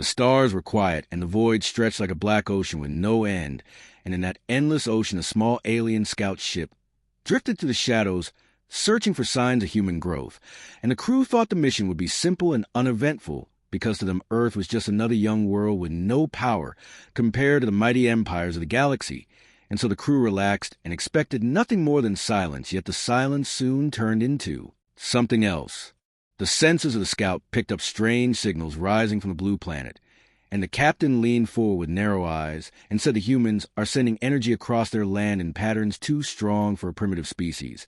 The stars were quiet, and the void stretched like a black ocean with no end, and in that endless ocean a small alien scout ship drifted through the shadows, searching for signs of human growth, and the crew thought the mission would be simple and uneventful, because to them Earth was just another young world with no power compared to the mighty empires of the galaxy, and so the crew relaxed and expected nothing more than silence, yet the silence soon turned into something else. The sensors of the scout picked up strange signals rising from the blue planet, and the captain leaned forward with narrow eyes and said the humans are sending energy across their land in patterns too strong for a primitive species.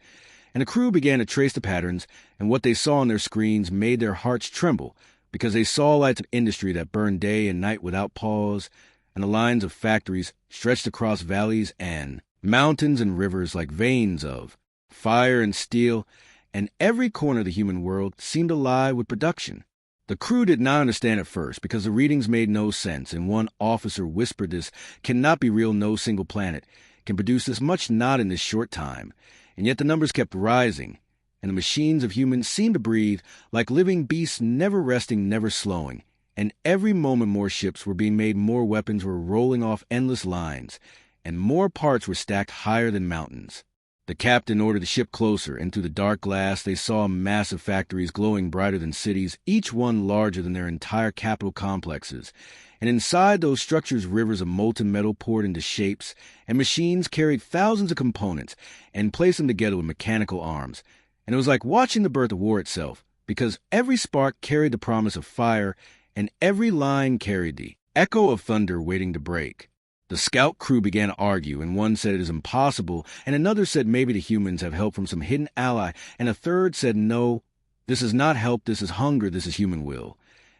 And the crew began to trace the patterns, and what they saw on their screens made their hearts tremble, because they saw lights of industry that burned day and night without pause, and the lines of factories stretched across valleys and mountains and rivers like veins of fire and steel, and every corner of the human world seemed alive with production. The crew did not understand at first, because the readings made no sense, and one officer whispered, "This cannot be real. No single planet can produce this much, not in this short time." And yet the numbers kept rising, and the machines of humans seemed to breathe like living beasts, never resting, never slowing. And every moment more ships were being made, more weapons were rolling off endless lines, and more parts were stacked higher than mountains. The captain ordered the ship closer, and through the dark glass they saw massive factories glowing brighter than cities, each one larger than their entire capital complexes. And inside those structures rivers of molten metal poured into shapes, and machines carried thousands of components and placed them together with mechanical arms. And it was like watching the birth of war itself, because every spark carried the promise of fire, and every line carried the echo of thunder waiting to break. The scout crew began to argue, and one said it is impossible, and another said maybe the humans have help from some hidden ally, and a third said no, this is not help, this is hunger, this is human will.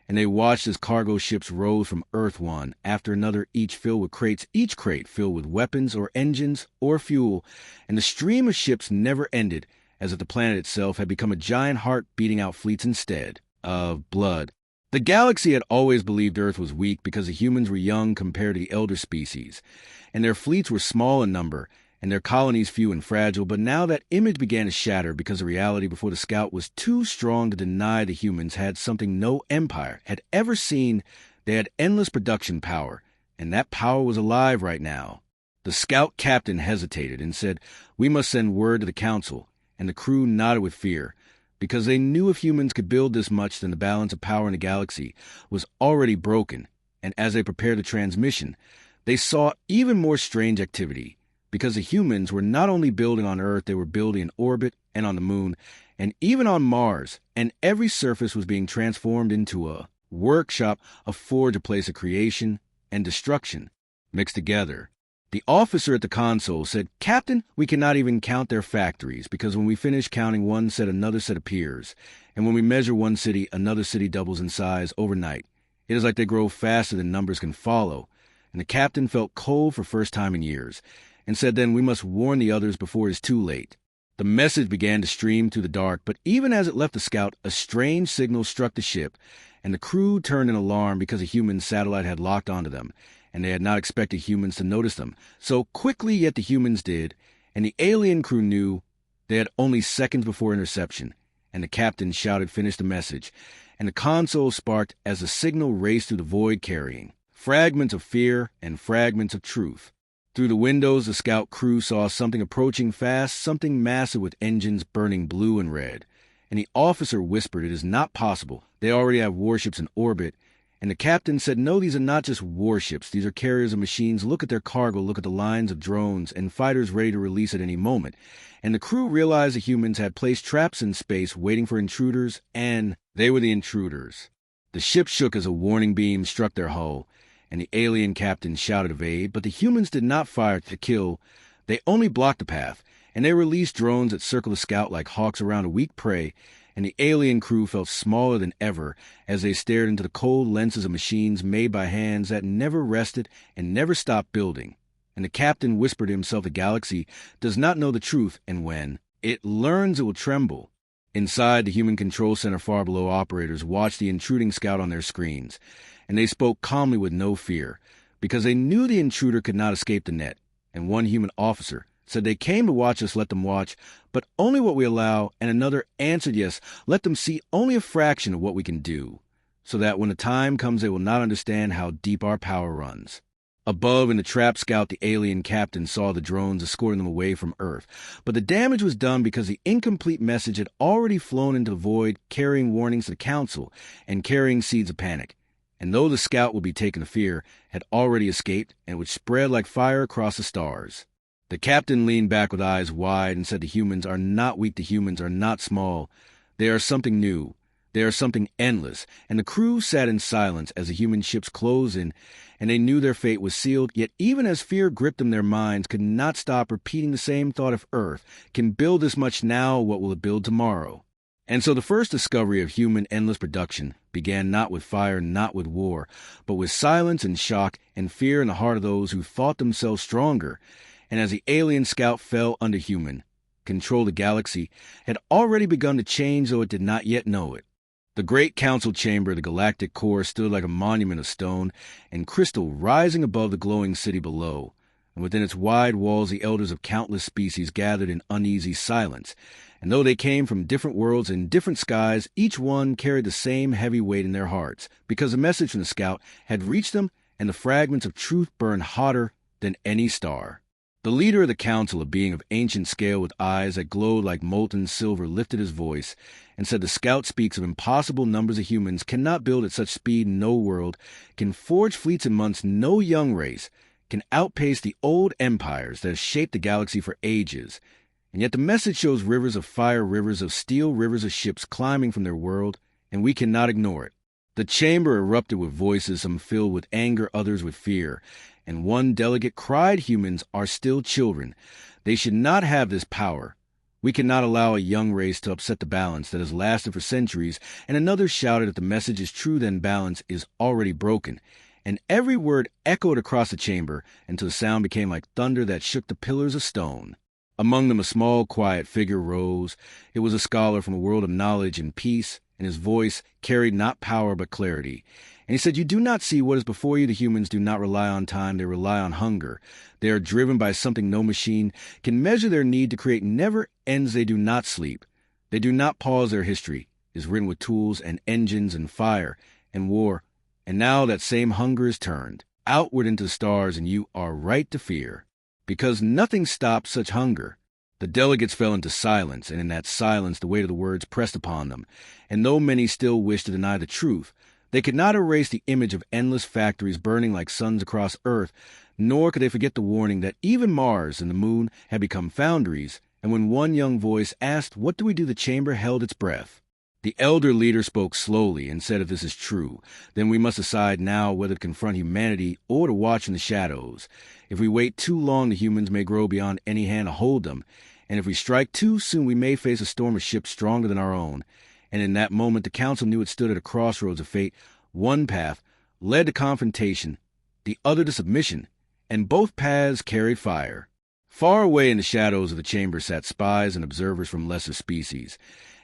And they watched as cargo ships rose from Earth one after another, each filled with crates, each crate filled with weapons or engines or fuel, and the stream of ships never ended, as if the planet itself had become a giant heart beating out fleets instead of blood. The galaxy had always believed Earth was weak because the humans were young compared to the elder species, and their fleets were small in number, and their colonies few and fragile, but now that image began to shatter because the reality before the scout was too strong to deny the humans had something no empire had ever seen. They had endless production power, and that power was alive right now. The scout captain hesitated and said, "We must send word to the council," and the crew nodded with fear, because they knew if humans could build this much, then the balance of power in the galaxy was already broken. And as they prepared the transmission, they saw even more strange activity, because the humans were not only building on Earth, they were building in orbit and on the moon, and even on Mars, and every surface was being transformed into a workshop, a forge, a place of creation and destruction mixed together. The officer at the console said, "Captain, we cannot even count their factories, because when we finish counting one set, another set appears. And when we measure one city, another city doubles in size overnight. It is like they grow faster than numbers can follow." And the captain felt cold for first time in years, and said, "Then we must warn the others before it is too late." The message began to stream through the dark, but even as it left the scout, a strange signal struck the ship, and the crew turned in alarm because a human satellite had locked onto them, and they had not expected humans to notice them. So quickly, yet the humans did, and the alien crew knew they had only seconds before interception, and the captain shouted, "Finish the message," and the console sparked as the signal raced through the void carrying fragments of fear and fragments of truth. Through the windows, the scout crew saw something approaching fast, something massive with engines burning blue and red, and the officer whispered, "It is not possible. They already have warships in orbit." And the captain said, "No, these are not just warships. These are carriers of machines. Look at their cargo. Look at the lines of drones and fighters ready to release at any moment." And the crew realized the humans had placed traps in space waiting for intruders, and they were the intruders. The ship shook as a warning beam struck their hull, and the alien captain shouted of aid, but the humans did not fire to kill. They only blocked the path, and they released drones that circled the scout like hawks around a weak prey, and the alien crew felt smaller than ever as they stared into the cold lenses of machines made by hands that never rested and never stopped building. And the captain whispered to himself, "The galaxy does not know the truth, and when it learns, it will tremble." Inside the human control center far below, operators watched the intruding scout on their screens, and they spoke calmly with no fear, because they knew the intruder could not escape the net. And one human officer said, "They came to watch us, let them watch, but only what we allow," and another answered, "Yes, let them see only a fraction of what we can do." so that when the time comes they will not understand how deep our power runs. Above in the trap scout, the alien captain saw the drones escorting them away from Earth, but the damage was done because the incomplete message had already flown into the void, carrying warnings to the Council and carrying seeds of panic. And though the scout would be taken to fear, had already escaped and would spread like fire across the stars. The captain leaned back with eyes wide and said the humans are not weak, the humans are not small. They are something new. They are something endless, and the crew sat in silence as the human ships closed in, and they knew their fate was sealed, yet even as fear gripped them, their minds could not stop repeating the same thought: if Earth can build this much now, what will it build tomorrow? And so the first discovery of human endless production began not with fire, not with war, but with silence and shock and fear in the heart of those who thought themselves stronger. And as the alien scout fell under human control, the galaxy had already begun to change, though it did not yet know it. The great council chamber, the galactic core, stood like a monument of stone and crystal rising above the glowing city below, and within its wide walls the elders of countless species gathered in uneasy silence. And though they came from different worlds and different skies, each one carried the same heavy weight in their hearts, because the message from the scout had reached them, and the fragments of truth burned hotter than any star. The leader of the council, a being of ancient scale with eyes that glowed like molten silver, lifted his voice and said, "The scout speaks of impossible numbers of humans, cannot build at such speed no world, can forge fleets in months no young race, can outpace the old empires that have shaped the galaxy for ages. And yet the message shows rivers of fire, rivers of steel, rivers of ships climbing from their world, and we cannot ignore it." The chamber erupted with voices, some filled with anger, others with fear. And one delegate cried, "Humans are still children. They should not have this power. We cannot allow a young race to upset the balance that has lasted for centuries." And another shouted, "If the message is true, then balance is already broken." And every word echoed across the chamber until the sound became like thunder that shook the pillars of stone. Among them a small, quiet figure rose. It was a scholar from a world of knowledge and peace, and his voice carried not power but clarity. And he said, "You do not see what is before you. The humans do not rely on time, they rely on hunger. They are driven by something no machine can measure. Their need to create never ends. They do not sleep. They do not pause. Their history is written with tools and engines and fire and war. And now that same hunger is turned outward into the stars, and you are right to fear, because nothing stops such hunger." The delegates fell into silence, and in that silence the weight of the words pressed upon them. And though many still wished to deny the truth, they could not erase the image of endless factories burning like suns across Earth, nor could they forget the warning that even Mars and the moon had become foundries. And when one young voice asked, "What do we do?" the chamber held its breath. The elder leader spoke slowly and said, "If this is true, then we must decide now whether to confront humanity or to watch in the shadows. If we wait too long, the humans may grow beyond any hand to hold them. And if we strike too soon, we may face a storm of ships stronger than our own." And in that moment, the council knew it stood at a crossroads of fate. One path led to confrontation, the other to submission, and both paths carried fire. Far away in the shadows of the chamber sat spies and observers from lesser species,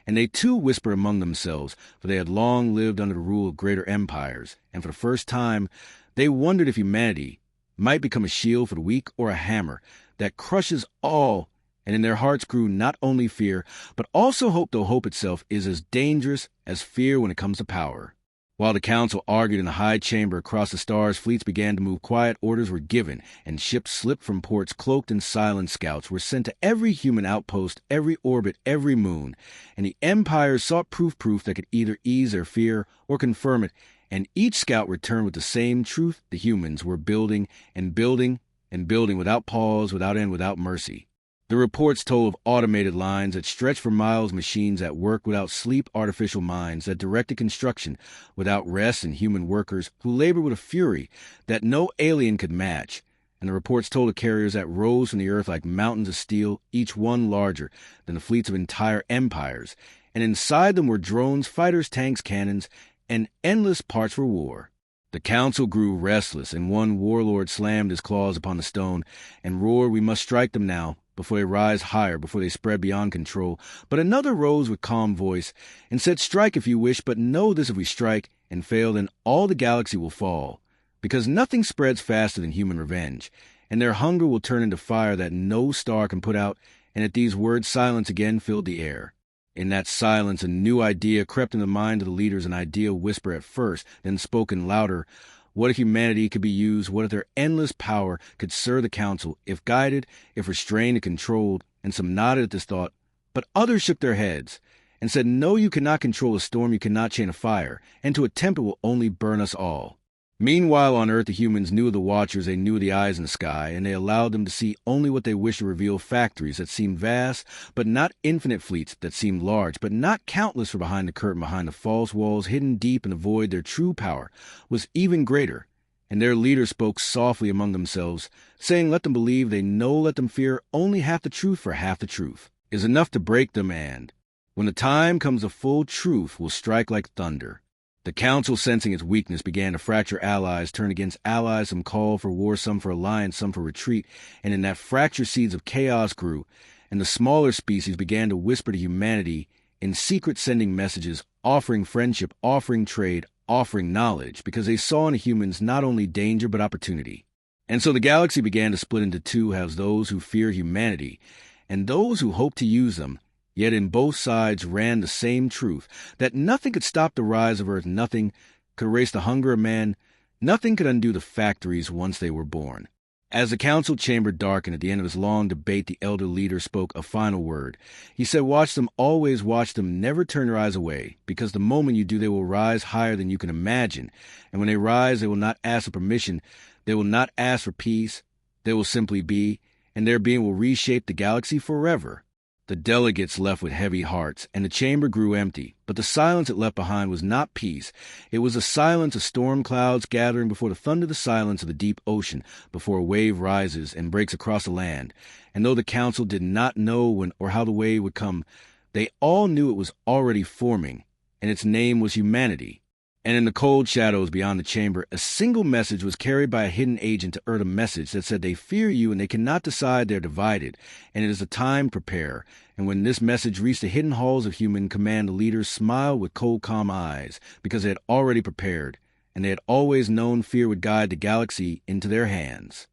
and they too whispered among themselves, for they had long lived under the rule of greater empires, and for the first time they wondered if humanity might become a shield for the weak or a hammer that crushes all. And in their hearts grew not only fear, but also hope, though hope itself is as dangerous as fear when it comes to power. While the council argued in the high chamber across the stars, fleets began to move quiet, orders were given, and ships slipped from ports. Cloaked and silent scouts were sent to every human outpost, every orbit, every moon, and the empires sought proof that could either ease their fear or confirm it, and each scout returned with the same truth: the humans were building and building and building without pause, without end, without mercy. The reports told of automated lines that stretched for miles, machines that worked without sleep, artificial minds that directed construction without rest, and human workers who labored with a fury that no alien could match. And the reports told of carriers that rose from the earth like mountains of steel, each one larger than the fleets of entire empires. And inside them were drones, fighters, tanks, cannons, and endless parts for war. The council grew restless, and one warlord slammed his claws upon the stone and roared, "We must strike them now, before they rise higher, before they spread beyond control." But another rose with calm voice and said, "Strike if you wish, but know this: if we strike and fail, then all the galaxy will fall, because nothing spreads faster than human revenge, and their hunger will turn into fire that no star can put out." And at these words silence again filled the air. In that silence, a new idea crept in the mind of the leaders, an idea whispered at first, then spoken louder. What if humanity could be used? What if their endless power could serve the council, if guided, if restrained and controlled? And some nodded at this thought, but others shook their heads and said, no, you cannot control a storm, you cannot chain a fire, and to attempt it will only burn us all. Meanwhile, on Earth, the humans knew of the Watchers, they knew of the eyes in the sky, and they allowed them to see only what they wished to reveal, factories that seemed vast, but not infinite, fleets that seemed large, but not countless, for behind the curtain, behind the false walls, hidden deep in the void, their true power was even greater. And their leaders spoke softly among themselves, saying, let them believe they know, let them fear, only half the truth, for half the truth is enough to break them, and when the time comes, the full truth will strike like thunder. The council, sensing its weakness, began to fracture allies, turn against allies, some called for war, some for alliance, some for retreat, and in that fracture seeds of chaos grew, and the smaller species began to whisper to humanity in secret, sending messages, offering friendship, offering trade, offering knowledge, because they saw in the humans not only danger but opportunity. And so the galaxy began to split into two, as those who fear humanity and those who hope to use them. Yet in both sides ran the same truth, that nothing could stop the rise of Earth, nothing could erase the hunger of man, nothing could undo the factories once they were born. As the council chamber darkened at the end of his long debate, the elder leader spoke a final word. He said, watch them, always watch them, never turn your eyes away, because the moment you do, they will rise higher than you can imagine. And when they rise, they will not ask for permission, they will not ask for peace, they will simply be, and their being will reshape the galaxy forever. The delegates left with heavy hearts, and the chamber grew empty. But the silence it left behind was not peace. It was the silence of storm clouds gathering before the thunder, the silence of the deep ocean, before a wave rises and breaks across the land. And though the council did not know when or how the wave would come, they all knew it was already forming, and its name was humanity. And in the cold shadows beyond the chamber, a single message was carried by a hidden agent to Earth, a message that said they fear you and they cannot decide, they're divided, and it is a time to prepare. And when this message reached the hidden halls of human command, the leaders smiled with cold, calm eyes, because they had already prepared, and they had always known fear would guide the galaxy into their hands.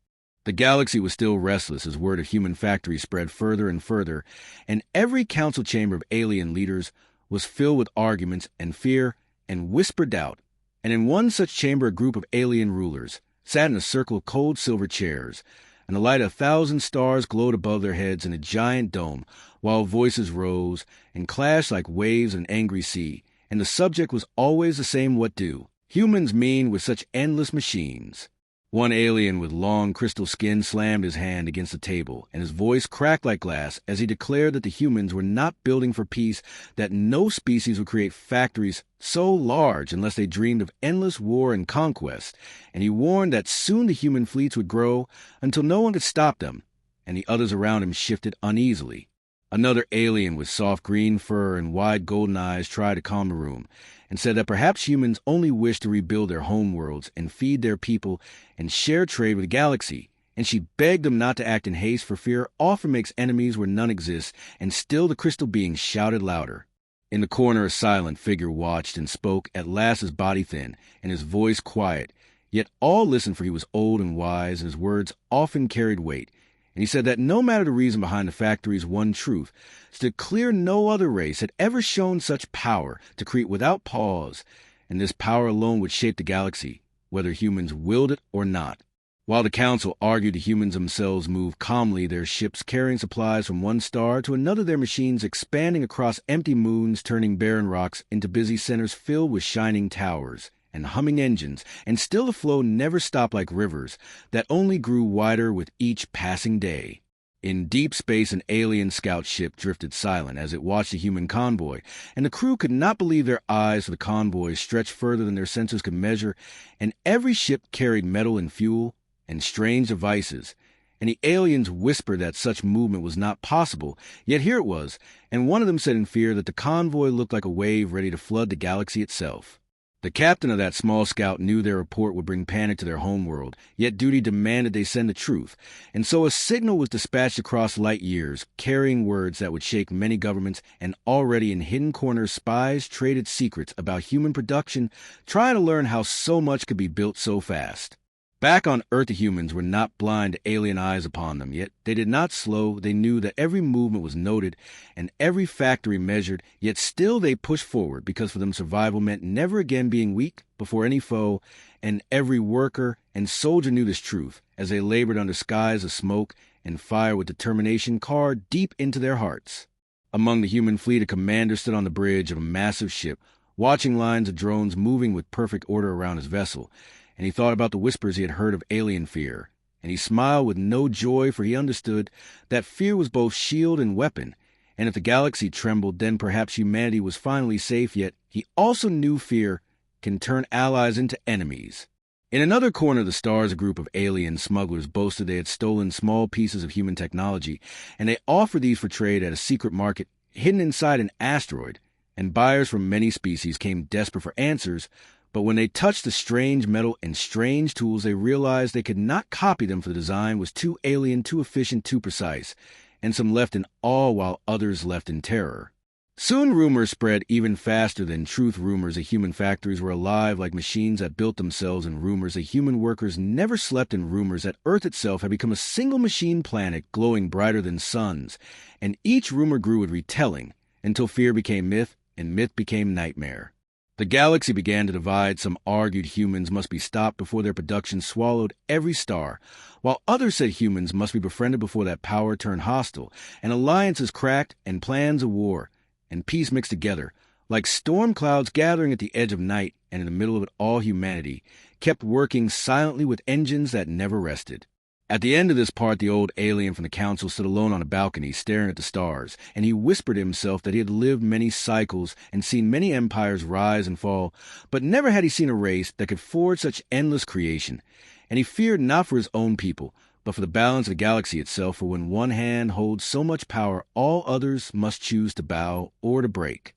The galaxy was still restless as word of human factories spread further and further, and every council chamber of alien leaders was filled with arguments and fear and whispered doubt. And in one such chamber, a group of alien rulers sat in a circle of cold silver chairs, and the light of 1,000 stars glowed above their heads in a giant dome, while voices rose and clashed like waves in an angry sea. And the subject was always the same: what do humans mean with such endless machines? One alien with long crystal skin slammed his hand against the table, and his voice cracked like glass as he declared that the humans were not building for peace, that no species would create factories so large unless they dreamed of endless war and conquest, and he warned that soon the human fleets would grow until no one could stop them, and the others around him shifted uneasily. Another alien with soft green fur and wide golden eyes tried to calm the room, and said that perhaps humans only wish to rebuild their homeworlds and feed their people and share trade with the galaxy. And she begged them not to act in haste, for fear often makes enemies where none exist. And still the crystal being shouted louder. In the corner, a silent figure watched and spoke, at last his body thin and his voice quiet. Yet all listened, for he was old and wise, and his words often carried weight. And he said that no matter the reason behind the factory's one truth, stood clear no other race had ever shown such power to create without pause, and this power alone would shape the galaxy, whether humans willed it or not. While the council argued, the humans themselves moved calmly, their ships carrying supplies from one star to another, their machines expanding across empty moons, turning barren rocks into busy centers filled with shining towers and humming engines, and still the flow never stopped like rivers that only grew wider with each passing day. In deep space, an alien scout ship drifted silent as it watched a human convoy, and the crew could not believe their eyes, for the convoy stretched further than their senses could measure, and every ship carried metal and fuel and strange devices. And the aliens whispered that such movement was not possible, yet here it was, and one of them said in fear that the convoy looked like a wave ready to flood the galaxy itself. The captain of that small scout knew their report would bring panic to their homeworld, yet duty demanded they send the truth, and so a signal was dispatched across light years, carrying words that would shake many governments, and already in hidden corners spies traded secrets about human production, trying to learn how so much could be built so fast. Back on Earth, the humans were not blind to alien eyes upon them, yet they did not slow. They knew that every movement was noted and every factory measured, yet still they pushed forward, because for them survival meant never again being weak before any foe, and every worker and soldier knew this truth as they labored under skies of smoke and fire with determination carved deep into their hearts. Among the human fleet, a commander stood on the bridge of a massive ship, watching lines of drones moving with perfect order around his vessel, and he thought about the whispers he had heard of alien fear, and he smiled with no joy, for he understood that fear was both shield and weapon, and if the galaxy trembled, then perhaps humanity was finally safe, yet he also knew fear can turn allies into enemies. In another corner of the stars, a group of alien smugglers boasted they had stolen small pieces of human technology, and they offered these for trade at a secret market hidden inside an asteroid, and buyers from many species came desperate for answers. But when they touched the strange metal and strange tools, they realized they could not copy them, for the design was too alien, too efficient, too precise, and some left in awe while others left in terror. Soon rumors spread even faster than truth. Rumors that human factories were alive like machines that built themselves, and rumors that human workers never slept, and rumors that Earth itself had become a single machine planet glowing brighter than suns. And each rumor grew with retelling until fear became myth and myth became nightmare. The galaxy began to divide. Some argued humans must be stopped before their production swallowed every star, while others said humans must be befriended before that power turned hostile, and alliances cracked, and plans of war and peace mixed together. Like storm clouds gathering at the edge of night, and in the middle of it all humanity kept working silently with engines that never rested. At the end of this part, the old alien from the council stood alone on a balcony, staring at the stars, and he whispered to himself that he had lived many cycles and seen many empires rise and fall, but never had he seen a race that could forge such endless creation. And he feared not for his own people, but for the balance of the galaxy itself, for when one hand holds so much power, all others must choose to bow or to break.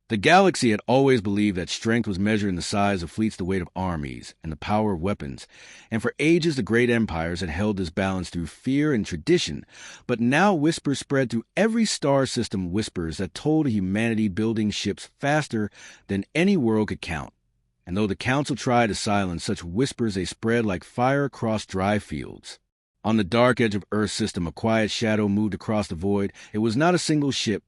The galaxy had always believed that strength was measured in the size of fleets, the weight of armies, and the power of weapons, and for ages the great empires had held this balance through fear and tradition. But now whispers spread through every star system, whispers that told of humanity building ships faster than any world could count. And though the council tried to silence such whispers, they spread like fire across dry fields. On the dark edge of Earth's system, a quiet shadow moved across the void. It was not a single ship,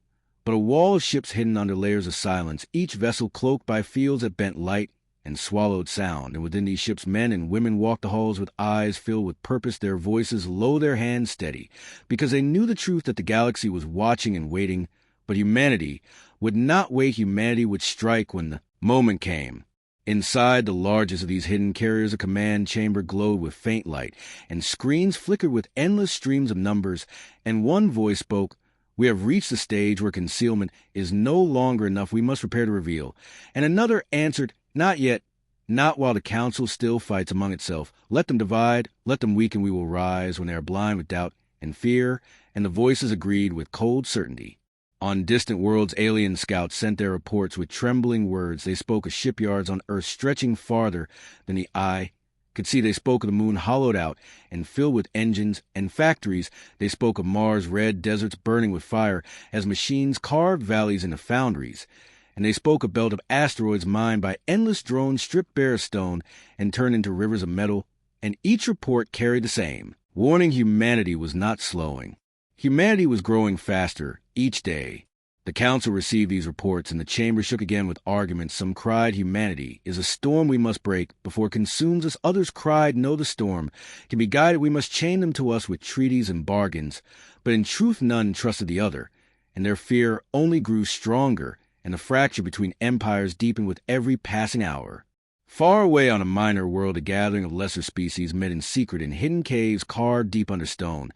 but a wall of ships hidden under layers of silence, each vessel cloaked by fields that bent light and swallowed sound. And within these ships men and women walked the halls with eyes filled with purpose, their voices low, their hands steady, because they knew the truth that the galaxy was watching and waiting. But humanity would not wait. Humanity would strike when the moment came. Inside the largest of these hidden carriers, a command chamber glowed with faint light, and screens flickered with endless streams of numbers, and one voice spoke. We have reached the stage where concealment is no longer enough. We must prepare to reveal. And another answered, not yet, not while the council still fights among itself. Let them divide, let them weaken. We will rise when they are blind with doubt and fear. And the voices agreed with cold certainty. On distant worlds, alien scouts sent their reports with trembling words. They spoke of shipyards on Earth stretching farther than the eye could see. They spoke of the moon hollowed out and filled with engines and factories. They spoke of Mars' red deserts burning with fire as machines carved valleys into foundries. And they spoke of a belt of asteroids mined by endless drones stripped bare of stone and turned into rivers of metal. And each report carried the same warning: humanity was not slowing. Humanity was growing faster each day. The council received these reports, and the chamber shook again with arguments. Some cried, humanity is a storm we must break before it consumes us. Others cried, no, the storm can be guided. We must chain them to us with treaties and bargains. But in truth none trusted the other, and their fear only grew stronger, and the fracture between empires deepened with every passing hour. Far away on a minor world, a gathering of lesser species met in secret in hidden caves carved deep under stone,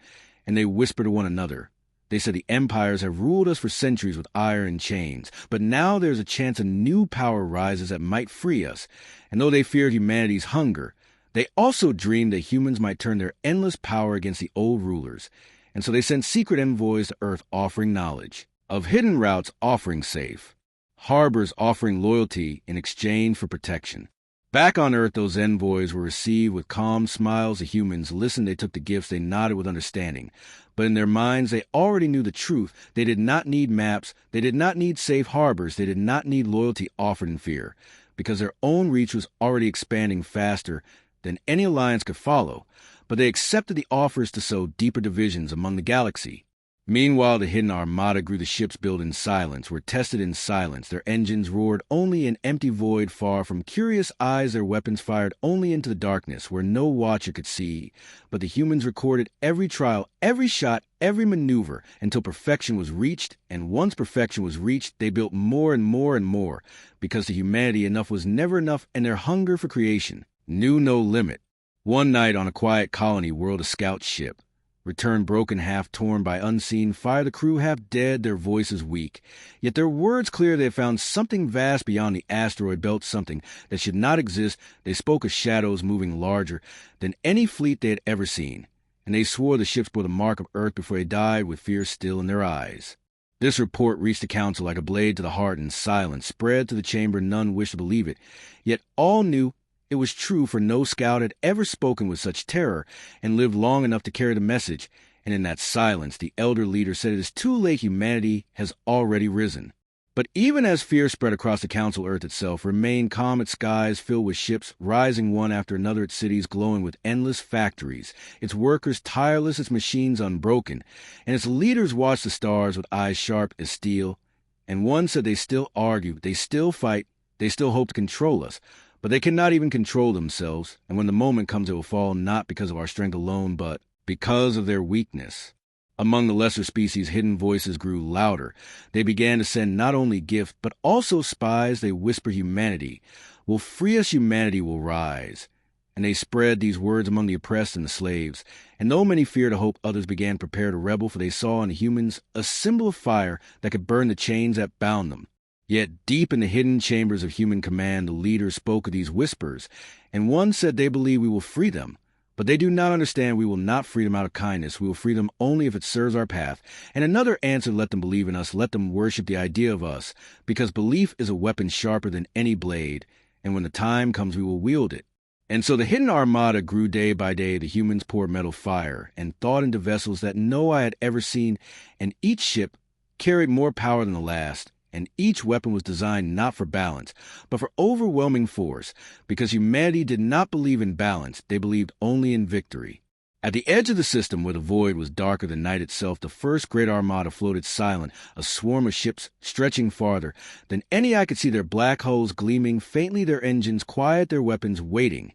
and they whispered to one another. They said, the empires have ruled us for centuries with iron chains, but now there's a chance a new power rises that might free us. And though they feared humanity's hunger, they also dreamed that humans might turn their endless power against the old rulers. And so they sent secret envoys to Earth offering knowledge of hidden routes, offering safe harbors, offering loyalty in exchange for protection. Back on Earth, those envoys were received with calm smiles. The humans listened, they took the gifts, they nodded with understanding. But in their minds, they already knew the truth. They did not need maps, they did not need safe harbors, they did not need loyalty offered in fear, because their own reach was already expanding faster than any alliance could follow, but they accepted the offers to sow deeper divisions among the galaxy. Meanwhile, the hidden armada grew. The ships built in silence, were tested in silence. Their engines roared only in empty void far from curious eyes. Their weapons fired only into the darkness where no watcher could see. But the humans recorded every trial, every shot, every maneuver until perfection was reached. And once perfection was reached, they built more and more and more, because to humanity enough was never enough, and their hunger for creation knew no limit. One night on a quiet colony whirled a scout ship. Returned broken, half torn by unseen fire, the crew half dead, their voices weak. Yet their words clear. They had found something vast beyond the asteroid belt, something that should not exist. They spoke of shadows moving larger than any fleet they had ever seen. And they swore the ships bore the mark of Earth before they died, with fear still in their eyes. This report reached the council like a blade to the heart, and silence spread to the chamber. None wished to believe it. Yet all knew it was true, for no scout had ever spoken with such terror and lived long enough to carry the message. And in that silence, the elder leader said, "It is too late. Humanity has already risen." But even as fear spread across the council, Earth itself remained calm. Its skies filled with ships, rising one after another, its cities glowing with endless factories, its workers tireless, its machines unbroken, and its leaders watched the stars with eyes sharp as steel. And one said, "They still argue, they still fight, they still hope to control us. But they cannot even control themselves, and when the moment comes, it will fall not because of our strength alone, but because of their weakness." Among the lesser species, hidden voices grew louder. They began to send not only gifts, but also spies. They whispered, "Humanity will free us, humanity will rise." And they spread these words among the oppressed and the slaves. And though many feared to hope, others began to prepare to rebel, for they saw in the humans a symbol of fire that could burn the chains that bound them. Yet deep in the hidden chambers of human command, the leaders spoke of these whispers, and one said, "They believe we will free them, but they do not understand we will not free them out of kindness. We will free them only if it serves our path." And another answered, "Let them believe in us, let them worship the idea of us, because belief is a weapon sharper than any blade, and when the time comes we will wield it." And so the hidden armada grew day by day. The humans poured metal fire and thought into vessels that no eye had ever seen, and each ship carried more power than the last. And each weapon was designed not for balance, but for overwhelming force, because humanity did not believe in balance, they believed only in victory. At the edge of the system, where the void was darker than night itself, the first great armada floated silent, a swarm of ships stretching farther than any eye could see, their black hulls gleaming faintly, their engines quiet, their weapons waiting.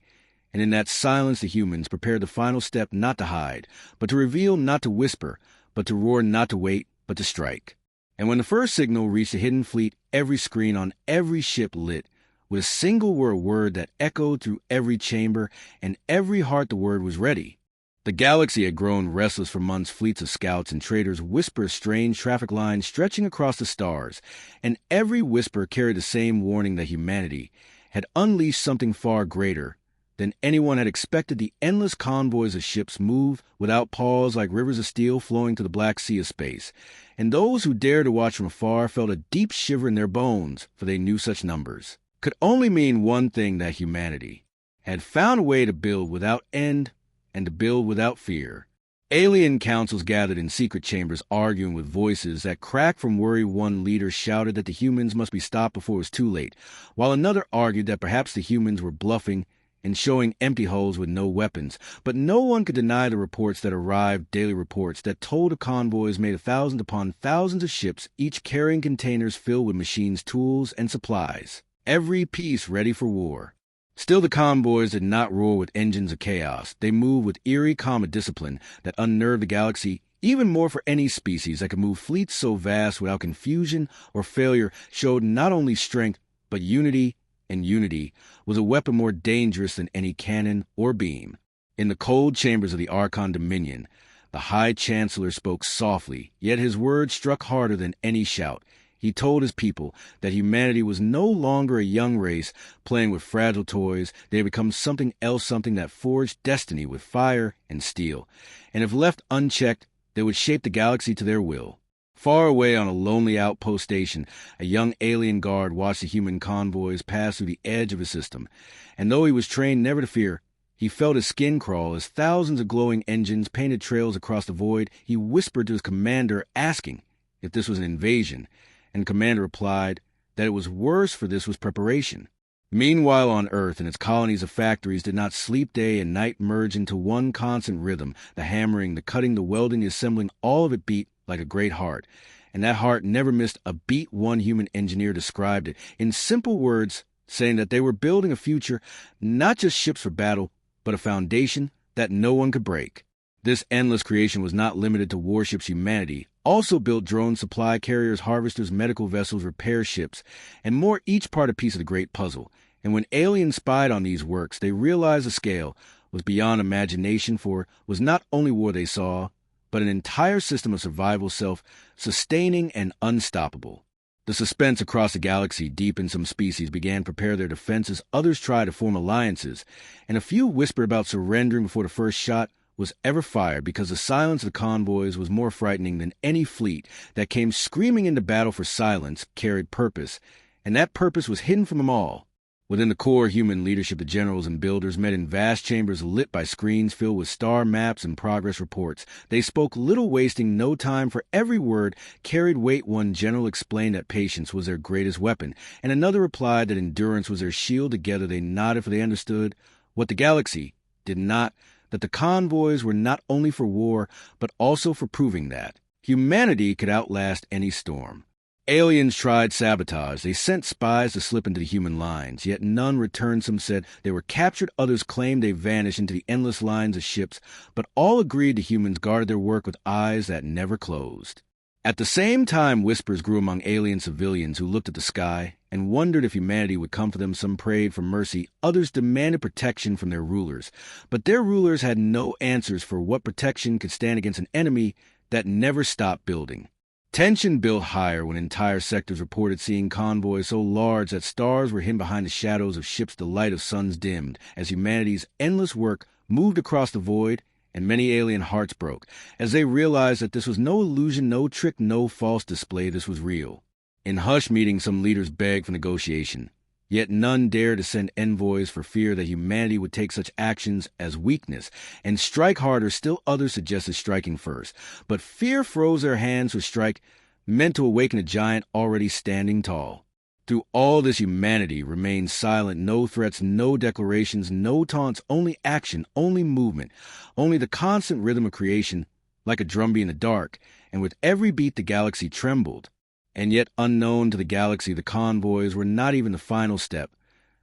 And in that silence the humans prepared the final step, not to hide, but to reveal, not to whisper, but to roar, not to wait, but to strike. And when the first signal reached the hidden fleet, every screen on every ship lit with a single word that echoed through every chamber, and every heart the word was ready. The galaxy had grown restless for months. Fleets of scouts and traders whispered strange traffic lines stretching across the stars, and every whisper carried the same warning that humanity had unleashed something far greater than anyone had expected. The endless convoys of ships moved without pause like rivers of steel flowing to the black sea of space. And those who dared to watch from afar felt a deep shiver in their bones, for they knew such numbers could only mean one thing, that humanity had found a way to build without end and to build without fear. Alien councils gathered in secret chambers, arguing with voices that cracked from worry. One leader shouted that the humans must be stopped before it was too late, while another argued that perhaps the humans were bluffing and showing empty hulls with no weapons. But no one could deny the reports that arrived, daily reports that told of convoys made of thousands upon thousands of ships, each carrying containers filled with machines, tools, and supplies, every piece ready for war. Still the convoys did not roar with engines of chaos. They moved with eerie calm, a discipline that unnerved the galaxy even more, for any species that could move fleets so vast without confusion or failure showed not only strength, but unity, and unity was a weapon more dangerous than any cannon or beam. In the cold chambers of the Archon Dominion, the High Chancellor spoke softly, yet his words struck harder than any shout. He told his people that humanity was no longer a young race playing with fragile toys. They had become something else, something that forged destiny with fire and steel. And if left unchecked, they would shape the galaxy to their will. Far away on a lonely outpost station, a young alien guard watched the human convoys pass through the edge of his system. And though he was trained never to fear, he felt his skin crawl as thousands of glowing engines painted trails across the void. He whispered to his commander, asking if this was an invasion, and the commander replied that it was worse, for this was preparation. Meanwhile, on Earth and its colonies of factories did not sleep. Day and night merged into one constant rhythm. The hammering, the cutting, the welding, the assembling, all of it beat like a great heart. And that heart never missed a beat. One human engineer described it in simple words, saying that they were building a future, not just ships for battle, but a foundation that no one could break. This endless creation was not limited to warships. Humanity also built drones, supply carriers, harvesters, medical vessels, repair ships, and more, each part a piece of the great puzzle. And when aliens spied on these works, they realized the scale was beyond imagination, for it was not only war they saw, but an entire system of survival, self-sustaining and unstoppable. The suspense across the galaxy deepened. Some species began to prepare their defenses, others tried to form alliances, and a few whispered about surrendering before the first shot was ever fired, because the silence of the convoys was more frightening than any fleet that came screaming into battle. For silence carried purpose, and that purpose was hidden from them all. Within the core human leadership, the generals and builders met in vast chambers lit by screens filled with star maps and progress reports. They spoke little, wasting no time, for every word carried weight. One general explained that patience was their greatest weapon, and another replied that endurance was their shield. Together they nodded, for they understood what the galaxy did not, that the convoys were not only for war, but also for proving that humanity could outlast any storm. Aliens tried sabotage. They sent spies to slip into the human lines, yet none returned. Some said they were captured, others claimed they vanished into the endless lines of ships, but all agreed the humans guarded their work with eyes that never closed. At the same time, whispers grew among alien civilians who looked at the sky and wondered if humanity would come for them. Some prayed for mercy, others demanded protection from their rulers. But their rulers had no answers, for what protection could stand against an enemy that never stopped building? Tension built higher when entire sectors reported seeing convoys so large that stars were hidden behind the shadows of ships. The light of suns dimmed as humanity's endless work moved across the void, and many alien hearts broke as they realized that this was no illusion, no trick, no false display. This was real. In hushed meetings, some leaders begged for negotiation, yet none dared to send envoys for fear that humanity would take such actions as weakness and strike harder. Still others suggested striking first, but fear froze their hands. To strike meant to awaken a giant already standing tall. Through all this, humanity remained silent. No threats, no declarations, no taunts, only action, only movement, only the constant rhythm of creation, like a drumbeat in the dark. And with every beat the galaxy trembled. And yet, unknown to the galaxy, the convoys were not even the final step.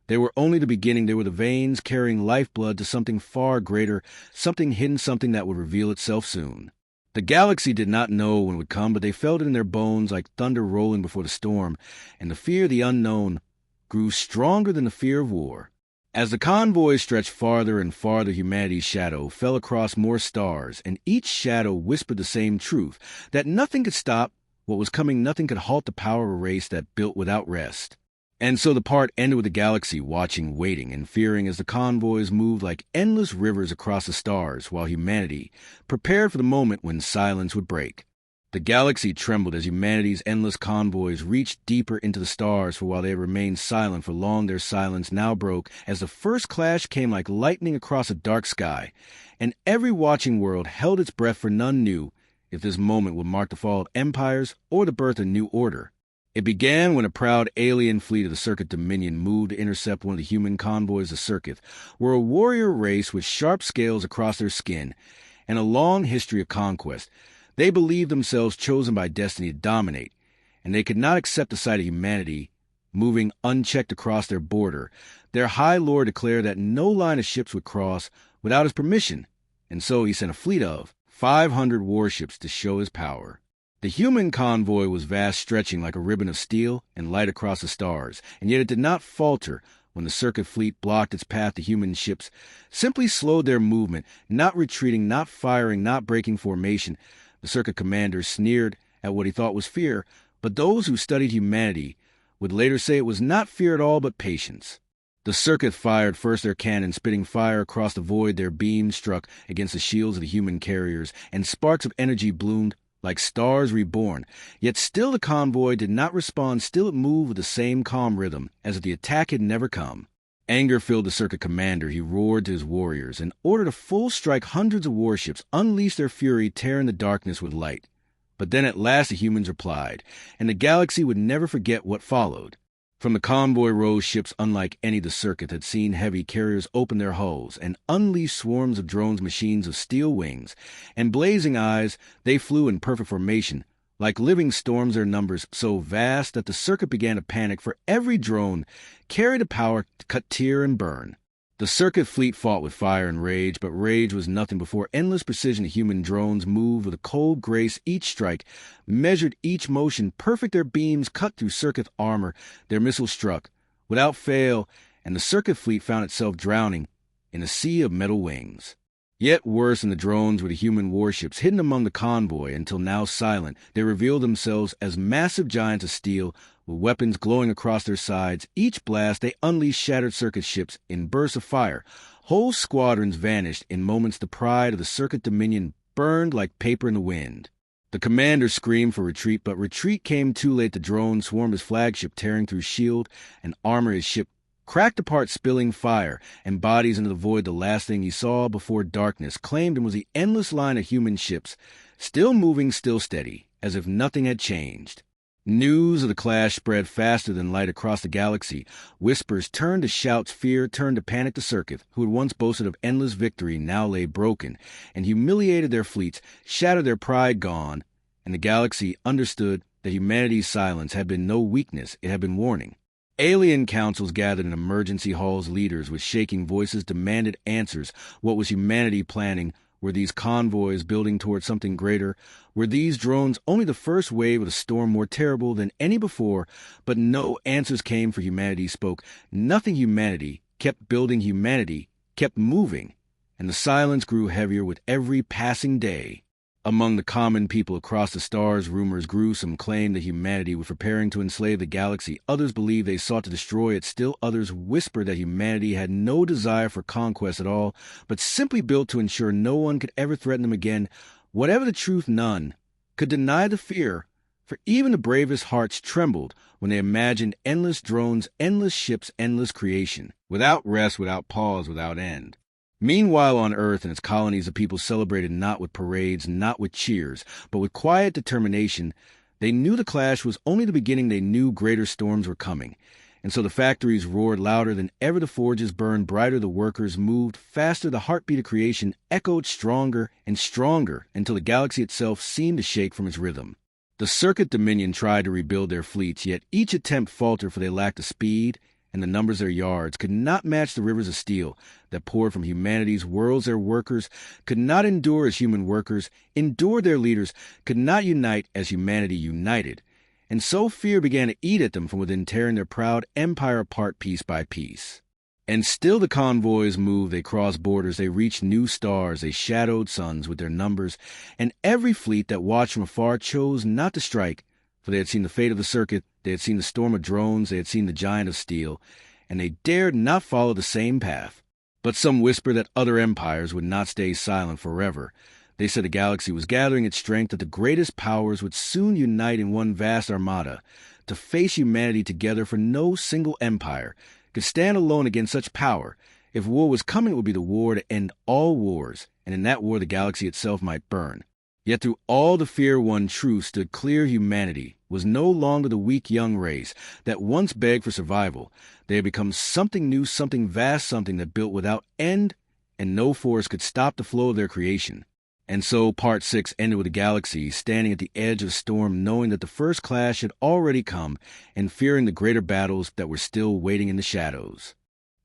They were only the beginning. They were the veins carrying lifeblood to something far greater, something hidden, something that would reveal itself soon. The galaxy did not know when it would come, but they felt it in their bones like thunder rolling before the storm, and the fear of the unknown grew stronger than the fear of war. As the convoys stretched farther and farther, humanity's shadow fell across more stars, and each shadow whispered the same truth, that nothing could stop what was coming, nothing could halt the power of a race that built without rest. And so the part ended with the galaxy watching, waiting, and fearing as the convoys moved like endless rivers across the stars, while humanity prepared for the moment when silence would break. The galaxy trembled as humanity's endless convoys reached deeper into the stars, for while they had remained silent for long, their silence now broke as the first clash came like lightning across a dark sky, and every watching world held its breath, for none knew if this moment would mark the fall of empires or the birth of a new order. It began when a proud alien fleet of the Circuit Dominion moved to intercept one of the human convoys. The Circuit were a warrior race with sharp scales across their skin and a long history of conquest. They believed themselves chosen by destiny to dominate, and they could not accept the sight of humanity moving unchecked across their border. Their High Lord declared that no line of ships would cross without his permission, and so he sent a fleet of 500 warships to show his power. The human convoy was vast, stretching like a ribbon of steel and light across the stars, and yet it did not falter when the Circuit fleet blocked its path. The human ships simply slowed their movement, not retreating, not firing, not breaking formation. The Circuit commander sneered at what he thought was fear, but those who studied humanity would later say it was not fear at all, but patience. The Circuit fired first their cannons, spitting fire across the void. Their beams struck against the shields of the human carriers, and sparks of energy bloomed like stars reborn. Yet still the convoy did not respond. Still it moved with the same calm rhythm, as if the attack had never come. Anger filled the Circuit commander. He roared to his warriors and ordered a full strike. Hundreds of warships unleashed their fury, tearing the darkness with light. But then at last the humans replied, and the galaxy would never forget what followed. From the convoy rose ships unlike any the circuit had seen. Heavy carriers open their hulls and unleash swarms of drones, machines of steel wings and blazing eyes. They flew in perfect formation, like living storms, their numbers so vast that the circuit began to panic, for every drone carried a power to cut, tear, and burn. The circuit fleet fought with fire and rage, but rage was nothing before endless precision. Human drones moved with a cold grace. Each strike measured, each motion perfect. Their beams cut through circuit armor. Their missiles struck without fail, and the circuit fleet found itself drowning in a sea of metal wings. Yet worse than the drones were the human warships hidden among the convoy. Until now silent, they revealed themselves as massive giants of steel, with weapons glowing across their sides. Each blast they unleashed shattered circuit ships in bursts of fire. Whole squadrons vanished in moments. The pride of the circuit dominion burned like paper in the wind. The commander screamed for retreat, but retreat came too late. The drone swarmed his flagship, tearing through shield and armor. His ship cracked apart, spilling fire and bodies into the void. The last thing he saw before darkness claimed him was the endless line of human ships, still moving, still steady, as if nothing had changed. News of the clash spread faster than light across the galaxy. Whispers turned to shouts, fear turned to panic. The circuit, who had once boasted of endless victory, now lay broken and humiliated. Their fleets shattered, their pride gone, and the galaxy understood that humanity's silence had been no weakness, it had been warning. Alien councils gathered in emergency halls. Leaders with shaking voices demanded answers. What was humanity planning? Were these convoys building towards something greater? Were these drones only the first wave of a storm more terrible than any before? But no answers came, for humanity spoke nothing. Humanity kept building, humanity kept moving, and the silence grew heavier with every passing day. Among the common people across the stars, rumors grew. Some claimed that humanity was preparing to enslave the galaxy. Others believed they sought to destroy it. Still others whispered that humanity had no desire for conquest at all, but simply built to ensure no one could ever threaten them again. Whatever the truth, none could deny the fear, for even the bravest hearts trembled when they imagined endless drones, endless ships, endless creation, without rest, without pause, without end. Meanwhile, on Earth and its colonies, the people celebrated not with parades, not with cheers, but with quiet determination. They knew the clash was only the beginning. They knew greater storms were coming. And so the factories roared louder than ever. The forges burned brighter. The workers moved faster. The heartbeat of creation echoed stronger and stronger until the galaxy itself seemed to shake from its rhythm. The Circuit Dominion tried to rebuild their fleets, yet each attempt faltered, for they lacked the speed and the numbers. Their yards could not match the rivers of steel that poured from humanity's worlds. Their workers could not endure as human workers endured. Their leaders could not unite as humanity united. And so fear began to eat at them from within, tearing their proud empire apart piece by piece. And still the convoys moved. They crossed borders. They reached new stars. They shadowed suns with their numbers. And every fleet that watched from afar chose not to strike, for they had seen the fate of the circuit. They had seen the storm of drones. They had seen the giant of steel, and they dared not follow the same path. But some whispered that other empires would not stay silent forever. They said the galaxy was gathering its strength, that the greatest powers would soon unite in one vast armada to face humanity together, for no single empire could stand alone against such power. If war was coming, it would be the war to end all wars, and in that war the galaxy itself might burn. Yet through all the fear, one truth stood clear: humanity was no longer the weak young race that once begged for survival. They had become something new, something vast, something that built without end, and no force could stop the flow of their creation. And so Part 6 ended with the galaxy standing at the edge of a storm, knowing that the first clash had already come, and fearing the greater battles that were still waiting in the shadows.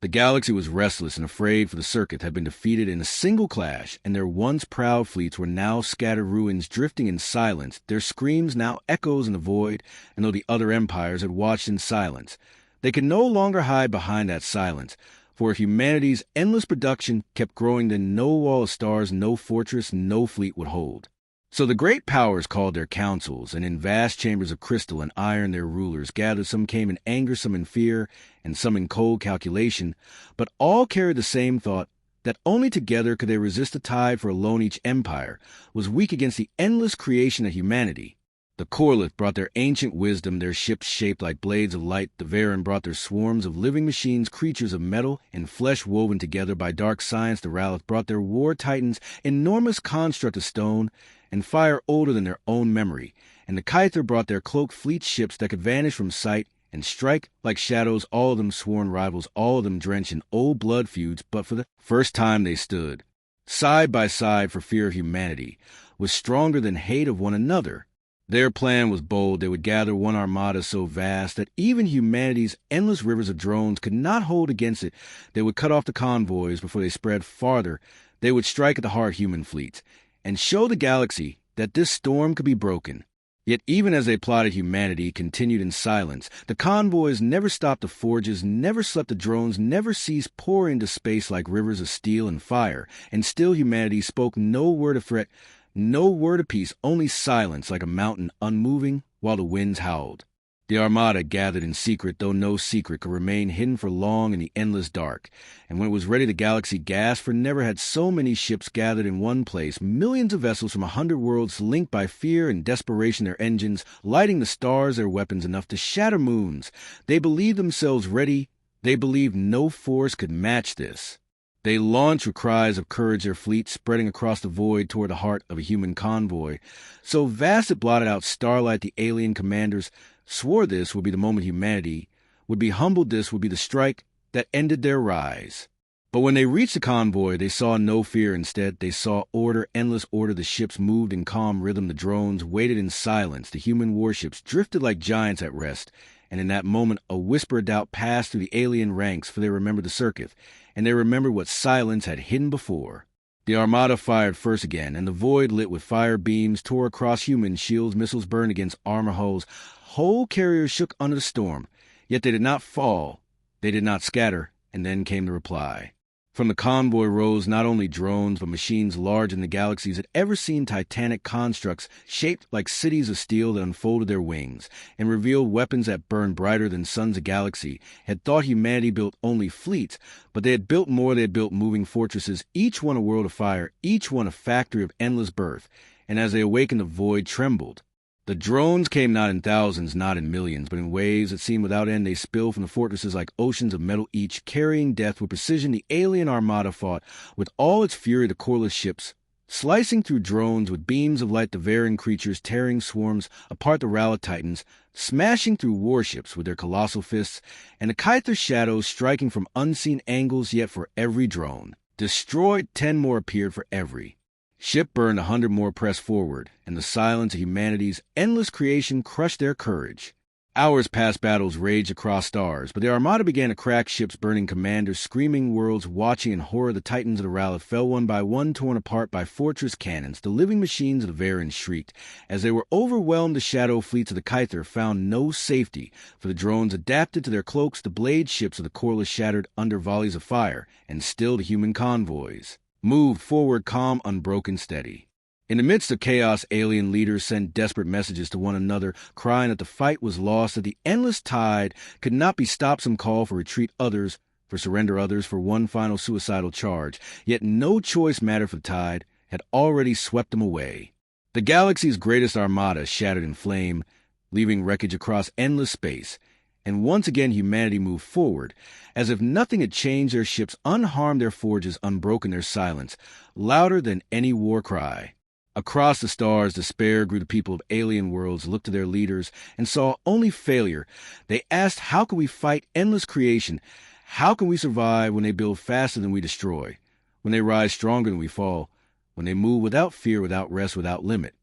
The galaxy was restless and afraid, for the circuit had been defeated in a single clash, and their once proud fleets were now scattered ruins, drifting in silence, their screams now echoes in the void. And though the other empires had watched in silence, they could no longer hide behind that silence, for if humanity's endless production kept growing, then no wall of stars, no fortress, no fleet would hold. So the great powers called their councils, and in vast chambers of crystal and iron their rulers gathered. Some came in anger, some in fear, and some in cold calculation, but all carried the same thought, that only together could they resist the tide, for alone each empire was weak against the endless creation of humanity. The Corlith brought their ancient wisdom, their ships shaped like blades of light. The Varen brought their swarms of living machines, creatures of metal and flesh woven together by dark science. The Ralith brought their war titans, enormous construct of stone and fire older than their own memory. And the Kyther brought their cloaked fleet ships that could vanish from sight and strike like shadows, all of them sworn rivals, all of them drenched in old blood feuds, but for the first time they stood, side by side for fear of humanity, was stronger than hate of one another. Their plan was bold. They would gather one armada so vast that even humanity's endless rivers of drones could not hold against it. They would cut off the convoys before they spread farther. They would strike at the hard human fleets and show the galaxy that this storm could be broken. Yet even as they plotted, humanity continued in silence. The convoys never stopped, the forges never slept, the drones never ceased pouring into space like rivers of steel and fire. And still humanity spoke no word of threat, no word of peace, only silence like a mountain unmoving while the winds howled. The armada gathered in secret, though no secret could remain hidden for long in the endless dark. And when it was ready, the galaxy gasped, for never had so many ships gathered in one place, millions of vessels from 100 worlds linked by fear and desperation, their engines lighting the stars, their weapons enough to shatter moons. They believed themselves ready. They believed no force could match this. They launched with cries of courage, their fleet spreading across the void toward the heart of a human convoy. So vast it blotted out starlight, the alien commanders swore this would be the moment humanity would be humbled, this would be the strike that ended their rise. But when they reached the convoy, they saw no fear. Instead, they saw order, endless order. The ships moved in calm rhythm. The drones waited in silence. The human warships drifted like giants at rest. And in that moment, a whisper of doubt passed through the alien ranks, for they remembered the circuit, and they remembered what silence had hidden before. The armada fired first again, and the void lit with fire beams tore across human shields, missiles burned against armor hulls. Whole carriers shook under the storm, yet they did not fall, they did not scatter, and then came the reply. From the convoy rose not only drones, but machines larger than the galaxies had ever seen, titanic constructs shaped like cities of steel that unfolded their wings and revealed weapons that burned brighter than suns. A galaxy had thought humanity built only fleets, but they had built more. They had built moving fortresses, each one a world of fire, each one a factory of endless birth. And as they awakened, the void trembled. The drones came not in thousands, not in millions, but in waves that seemed without end. They spilled from the fortresses like oceans of metal, each carrying death with precision. The alien armada fought with all its fury, the coreless ships, slicing through drones with beams of light, the varying creatures tearing swarms apart, the Rala Titans, smashing through warships with their colossal fists, and the Kyther shadows striking from unseen angles. Yet for every drone destroyed, 10 more appeared. For every ship burned, 100 more pressed forward, and the silence of humanity's endless creation crushed their courage. Hours past, battles raged across stars, but the armada began to crack, ships burning, commanders screaming, worlds watching in horror. The titans of the Rala fell one by one, torn apart by fortress cannons. The living machines of the Varen shrieked. As they were overwhelmed, the shadow fleets of the Kyther found no safety, for the drones adapted to their cloaks. The blade ships of the Corliss shattered under volleys of fire, and still the human convoys moved forward, calm, unbroken, steady. In the midst of chaos, alien leaders sent desperate messages to one another, crying that the fight was lost, that the endless tide could not be stopped. Some called for retreat, others for surrender, others for one final suicidal charge. Yet no choice mattered, for the tide had already swept them away. The galaxy's greatest armada shattered in flame, leaving wreckage across endless space. And once again humanity moved forward, as if nothing had changed. Their ships unharmed, their forges unbroken, their silence louder than any war cry. Across the stars, despair grew. The people of alien worlds looked to their leaders and saw only failure. They asked, how can we fight endless creation? How can we survive when they build faster than we destroy? When they rise stronger than we fall? When they move without fear, without rest, without limit?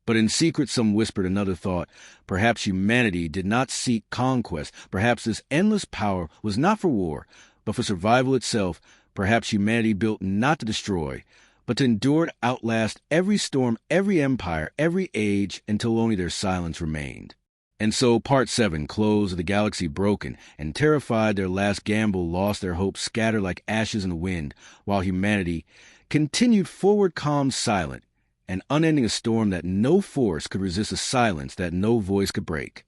But in secret, some whispered another thought. Perhaps humanity did not seek conquest. Perhaps this endless power was not for war, but for survival itself. Perhaps humanity built not to destroy, but to endure, to outlast every storm, every empire, every age, until only their silence remained. And so Part 7 closed, the galaxy broken, and terrified, their last gamble lost, their hopes scattered like ashes in the wind, while humanity continued forward, calm, silent, and unending, a storm that no force could resist, a silence that no voice could break.